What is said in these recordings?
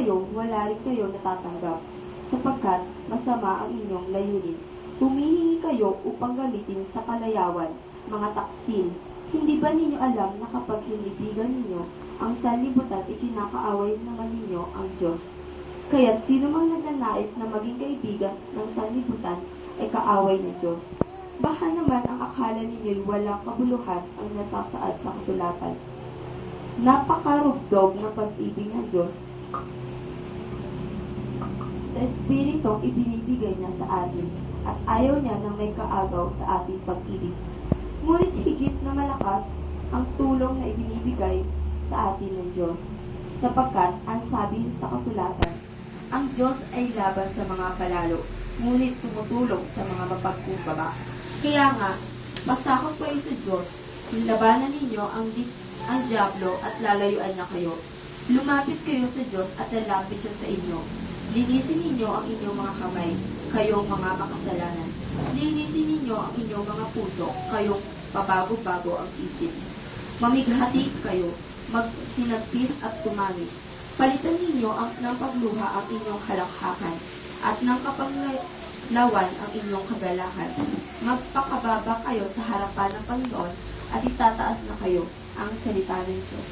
gayong wala rin kayo natatanggap, sapagkat masama ang inyong layunin. Humihingi kayo upang gamitin sa kalayawan, mga taksil. Hindi ba ninyo alam na kapag hinibigan ninyo ang sanlibutan, ikinakaaway naman ninyo ang Diyos? Kaya sino mang nagnanais na maging kaibigan ng sanlibutan ay kaaway ng Diyos. Baka naman ang akala ninyo'y walang kabuluhan ang nasasaad sa kasulatan. Napakarugdog ng pag-ibig ng Diyos sa Espiritong ibinibigay niya sa atin, at ayaw niya na may kaagaw sa ating pag-ibig. Ngunit higit na malakas ang tulong na ibinibigay sa atin ng Diyos, sapagkat ang sabi sa kasulatan, ang Diyos ay laban sa mga palalo, ngunit tumutulong sa mga mapagkumbaba. Kaya nga, pasakot kayo sa Diyos, labanan ninyo ang diablo at lalayuan niya kayo. Lumapit kayo sa Diyos at lalapit siya sa inyo. Linisin ninyo ang inyong mga kamay, kayong mga makasalanan. Linisin ninyo ang inyong mga puso, kayong pabago-bago ang isip. Mamighati kayo, magsinagpis at tumamis. Palitan ninyo ng pagluha ang inyong halakhakan, at ng kapanglawan ang inyong kagalakan. Magpakababa kayo sa harapan ng Panginoon, at itataas na kayo ang salita ng Diyos.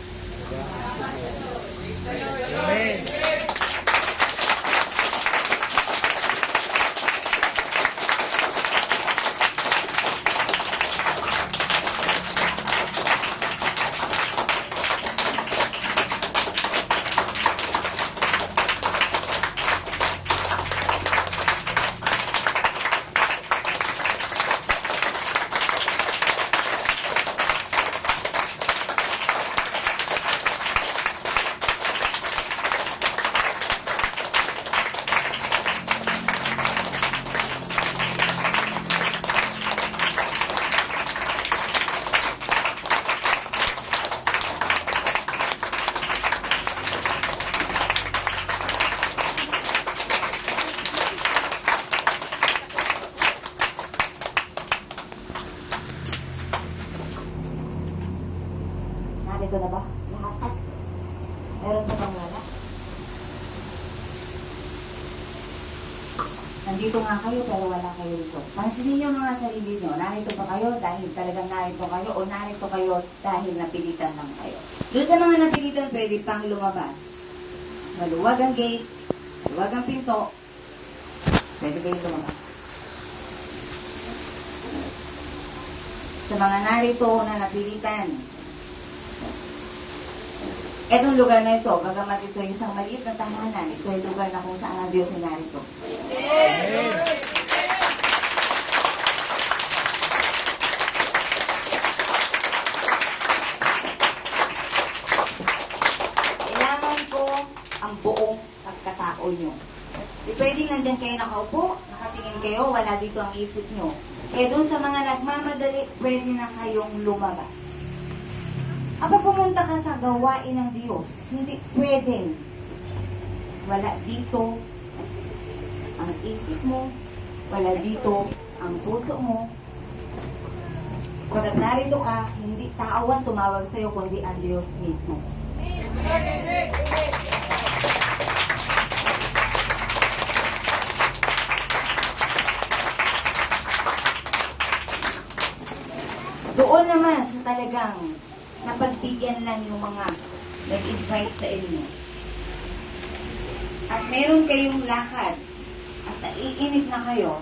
Amen. Narito na ba? Lahat? Meron pa bang wala? Nandito nga kayo pero wala kayo dito. Pansinin niyo mga sarili niyo. Narito ba kayo dahil talagang narito kayo o narito kayo dahil napilitan lang kayo? Doon sa mga napilitan, pwede pang lumabas. Maluwag ang gate, maluwag ang pinto, pwede kayo lumabas. Sa mga narito na napilitan, etong lugar na ito, bagamat ito ay isang maliit na tahanan, ito ay lugar na kung saan ang Diyos ay narito. Amen. Kailangan ko ang buong pagkatao nyo. Di pwedeng nandyan kayo nakaupo, nakatingin kayo, wala dito ang isip nyo. Kaya doon sa mga nagmamadali, pwede na kayong lumabas. Apa pumunta ka sa gawain ng Diyos, hindi pwedeng wala dito ang isip mo, wala dito ang puso mo. Pagkat narito ka, hindi tao ang tumawag sa'yo, kundi ang Diyos mismo. Doon naman sa talagang napagbigyan lang yung mga nag-invite sa inyo. At meron kayong lakad at naiinip na kayo,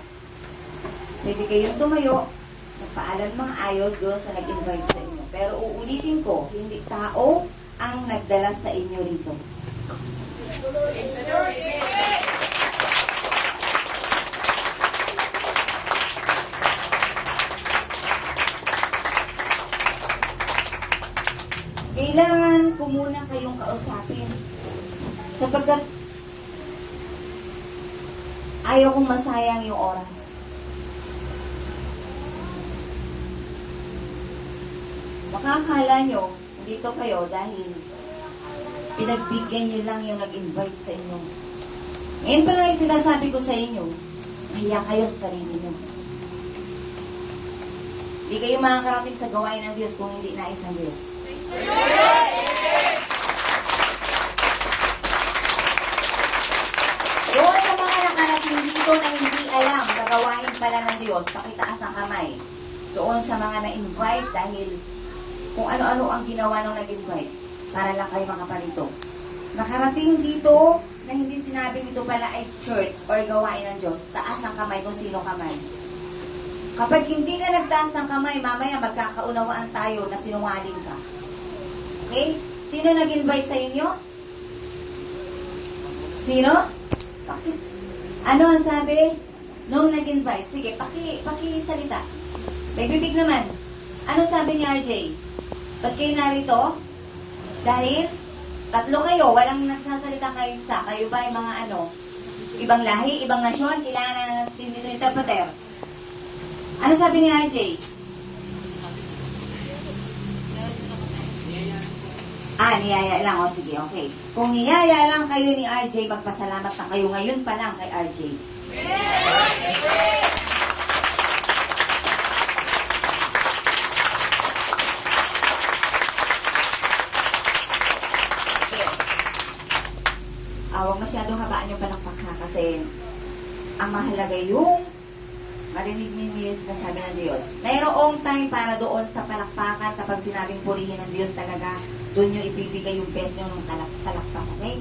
pwede kayong tumayo, magpaalam mga ayos doon sa nag-invite sa inyo. Pero uulitin ko, hindi tao ang nagdala sa inyo rito. Kailangan ko muna kayong kausapin. Sapagkat ayaw kong masayang yung oras. Makakala nyo, dito kayo dahil pinagbigyan nyo lang yung nag-invite sa inyo. Ngayon pa lang yung sinasabi ko sa inyo, mahiya kayo sa sarili nyo. Hindi kayo makakarating sa gawain ng Diyos kung hindi nais ng Diyos. gawain pala ng Diyos, pakitaas ang kamay doon sa mga na-invite dahil kung ano-ano ang ginawa nung nag-invite para lang kayo makaparito. Nakarating dito na hindi sinabing ito pala ay church or gawain ng Diyos, taas ang kamay kung sino kamay. Kapag hindi ka nagtaas ng kamay, mamaya magkakaunawaan tayo na sinungaling ka. Okay? Sino nag-invite sa inyo? Sino? Ano ang sabi? Nung nag-invite. Sige, pakisalita. May bibig naman. Ano sabi ni RJ? Ba't kayo narito? Dahil tatlo kayo, walang nagsasalita kayo isa. Kayo ba ay mga ibang lahi, ibang nasyon, kailangan na dito interpreter. Ano sabi ni RJ? Niyaya lang. O, sige, okay. Kung niyaya lang kayo ni RJ, magpasalamat na kayo ngayon pa lang kay RJ. Huwag masyadong habaan yung palakpak ha, kasi ang mahalaga yung marinig ninyo yung sinasabi ng Diyos. Mayroong time para doon sa palakpakan kapag sinabing purihin ng Diyos talaga, doon nyo ibibigay yung best nyo ng palakpak, okay?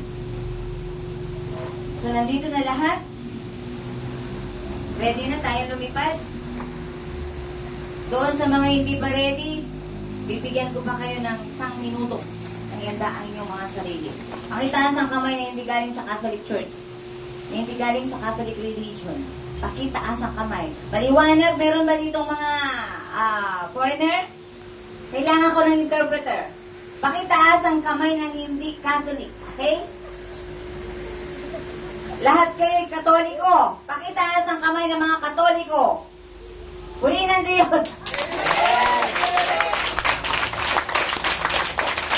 So, nandito na lahat. Ready na tayo lumipad? Doon sa mga hindi pa ready, bibigyan ko pa kayo ng 1 minuto. Ihanda ang inyong mga sarili. Ang itaas ang kamay na hindi galing sa Catholic Church, na hindi galing sa Catholic Religion. Pakitaas ang kamay. Maliwanag, meron ba ditong mga foreigner? Kailangan ko ng interpreter. Pakitaas ang kamay ng hindi Catholic. Okay? Lahat kayo'y Katoliko. Pakitaas ang kamay ng mga Katoliko. Purihin ng Diyos.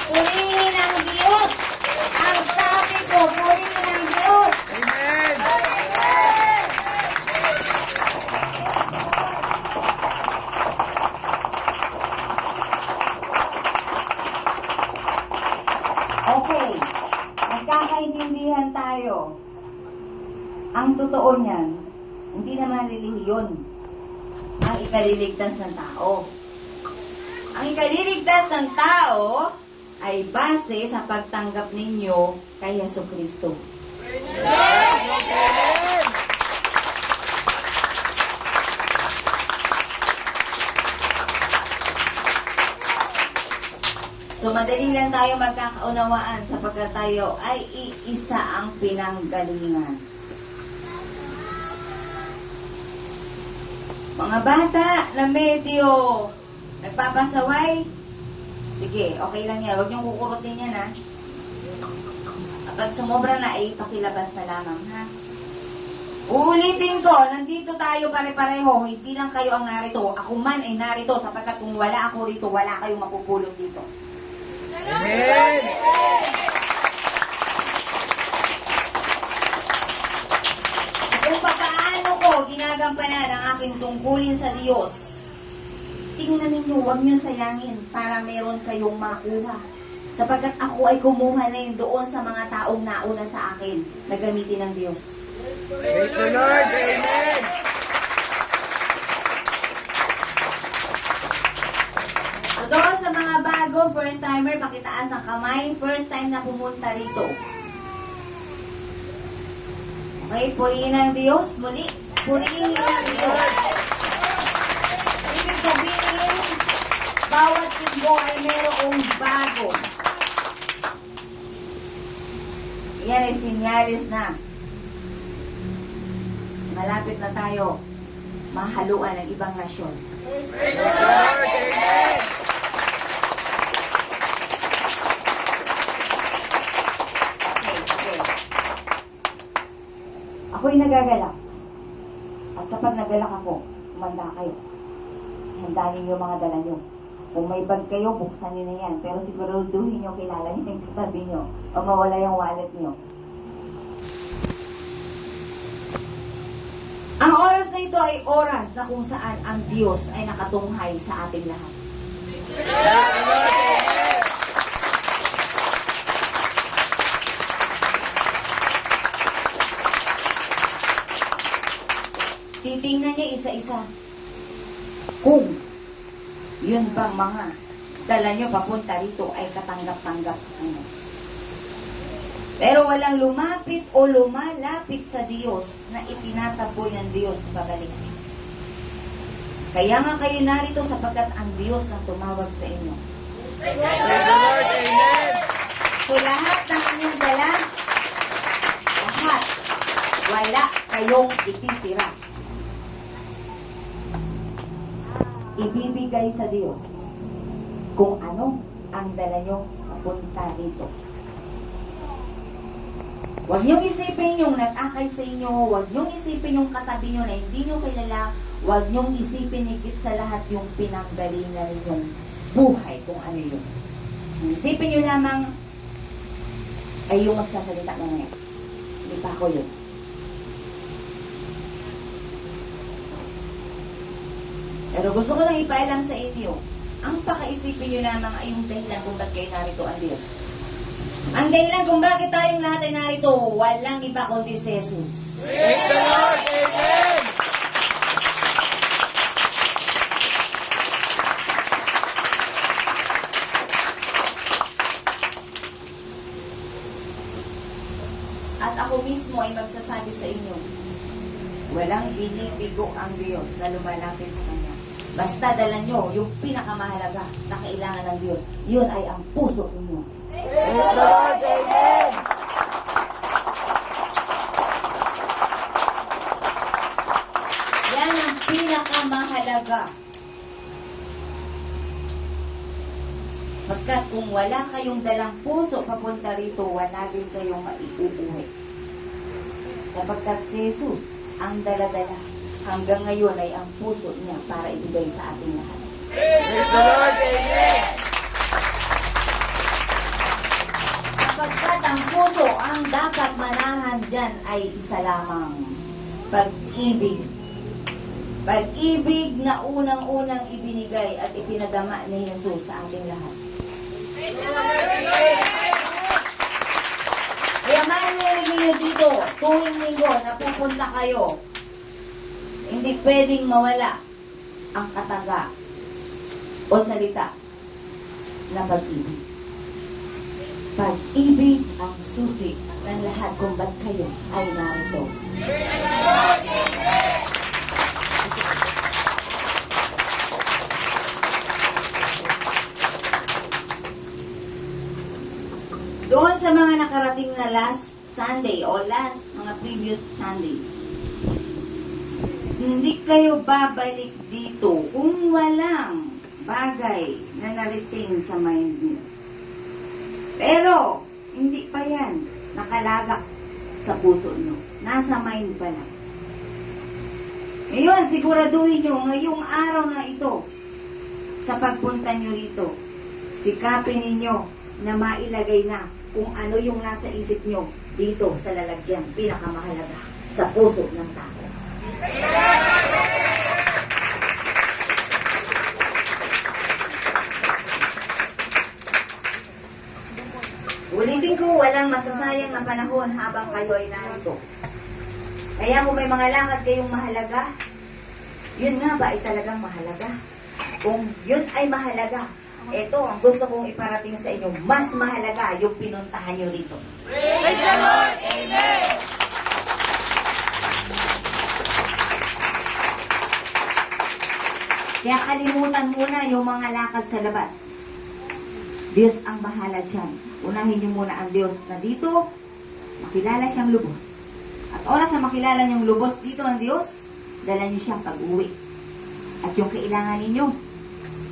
Purihin ang Diyos. Ang sabi ko, purihin ang Diyos. Amen! Okay. Nagkakaintindihan tayo. Ang totoo niyan, hindi naman relihiyon ang ikaliligtas ng tao. Ang ikaliligtas ng tao ay base sa pagtanggap ninyo kay Jesucristo. So, madali lang tayo magkakaunawaan sapagkat tayo ay iisa ang pinanggalingan. Mga bata na medyo nagpapasaway, sige, okay lang yan. Huwag niyong kukurutin yan, ha? Kapag sumobra na, ay pakilabas na lamang, ha? Uulitin ko, nandito tayo pare-pareho. Hindi lang kayo ang narito. Ako man ay narito sapagkat kung wala ako rito, wala kayong mapupulot dito. Amen! Kung paano ko ginagampanan ang aking tungkulin sa Diyos, tingnan ninyo, huwag niyo sayangin para meron kayong makuha. Sapagkat ako ay kumuha rin doon sa mga taong nauna sa akin na gamitin ng Diyos. Praise the Lord! Amen! So doon sa mga bago, first timer, pakitaas ang kamay. First time na pumunta rito. Okay, purihin ang Diyos. Muli, purihin ang Diyos. Ibig sabihin, bawat linggo ay merong bago. Yan ay sinyalis na malapit na tayo mahaluan ng ibang nasyon. Praise the Lord! Amen! Okay. Ako'y nagagalak. At kapag nagalak ako, umanda kayo. Handa ninyo yung mga dala nyo. Kung may bag kayo, buksan nyo na yan. Pero siguraduhin nyo, kilala nyo yung katabi nyo. O mawala yung wallet nyo. Ang oras na ito ay oras na kung saan ang Diyos ay nakatunghay sa ating lahat. titingnan niya isa-isa. Kung yun bang mga dala nyo papunta rito ay katanggap-tanggap sa kanya. Pero walang lumapit o lumalapit sa Diyos na itinataboy ng Diyos sa pagaling. Kaya nga kayo narito sapagkat ang Diyos ang tumawag sa inyo. Praise the Lord. Amen. So lahat ng inyong dala, lahat, wala kayong ititira. Ibibigay sa Diyos kung ano ang dala nyo papunta dito. Huwag niyong isipin yung nag-akay sa inyo, huwag niyong isipin yung katabi nyo na hindi nyo kilala, huwag niyong isipin higit sa lahat yung pinanggalingan ninyong buhay kung ano yun. Ang isipin nyo lamang ay yung magsasalita na ngayon. Hindi pa ako yun. Pero gusto ko lang ipailang sa inyo, ang pakaisipin nyo lamang ay yung dahilan kung ba't kayo narito ang Diyos. Ang dahilan kung bakit tayong lahat ay narito, walang iba kundi si Jesus. Praise the Lord. Amen. At ako mismo ay magsasabi sa inyo, walang binibigo ang Diyos na lumalapit sa Kanya. Basta dala nyo yung pinakamahalaga na kailangan ng Diyos. Yun ay ang puso ninyo. Praise the Lord. Amen. Yan ang pinakamahalaga. Pagkat kung wala kayong dalang puso papunta rito, wala din kayong maiuuwi. Sapagkat si Jesus ang dala-dala hanggang ngayon ay ang puso niya para ibigay sa ating lahat. Praise the Lord. Amen. Sapagkat ang puso, ang dapat manahan dyan ay isa lamang. Pag-ibig. Pag-ibig na unang-unang ibinigay at ipinadama ni Jesus sa ating lahat. Kaya marinig niyo dito, tuwing linggo na pupunta kayo, hindi pwedeng mawala ang kataga o salita na pag-ibig. Pag-ibig ang susi ng lahat kung ba't kayo ay narito. Doon sa mga nakarating na last Sunday o last mga previous Sundays, hindi kayo babalik dito kung walang bagay na nariting sa mind niyo. Pero, hindi pa yan nakalagak sa puso niyo. Nasa mind pa lang. Ngayon, siguraduhin niyo ngayong araw na ito, sa pagpunta niyo rito, sikapin ninyo na mailagay na kung ano yung nasa isip niyo dito sa lalagyan, pinakamahalaga, sa puso ng tao. Ulitin ko, walang masasayang na panahon habang kayo ay narito. Kaya kung may mga lakad kayong mahalaga, yun nga ba ay talagang mahalaga? Kung yun ay mahalaga, ito ang gusto kong iparating sa inyo, mas mahalaga yung pinuntahan nyo rito. Praise the Lord. Amen. Kaya kalimutan muna yung mga lakad sa labas. Diyos ang bahala dyan. Unahin niyo muna ang Diyos na dito, makilala siyang lubos. At oras na makilala niyong lubos dito ang Diyos, dala niyo siyang pag-uwi. At yung kailangan ninyo,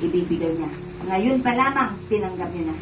ibibigay niya. Ngayon pa lamang, tinanggap niyo na.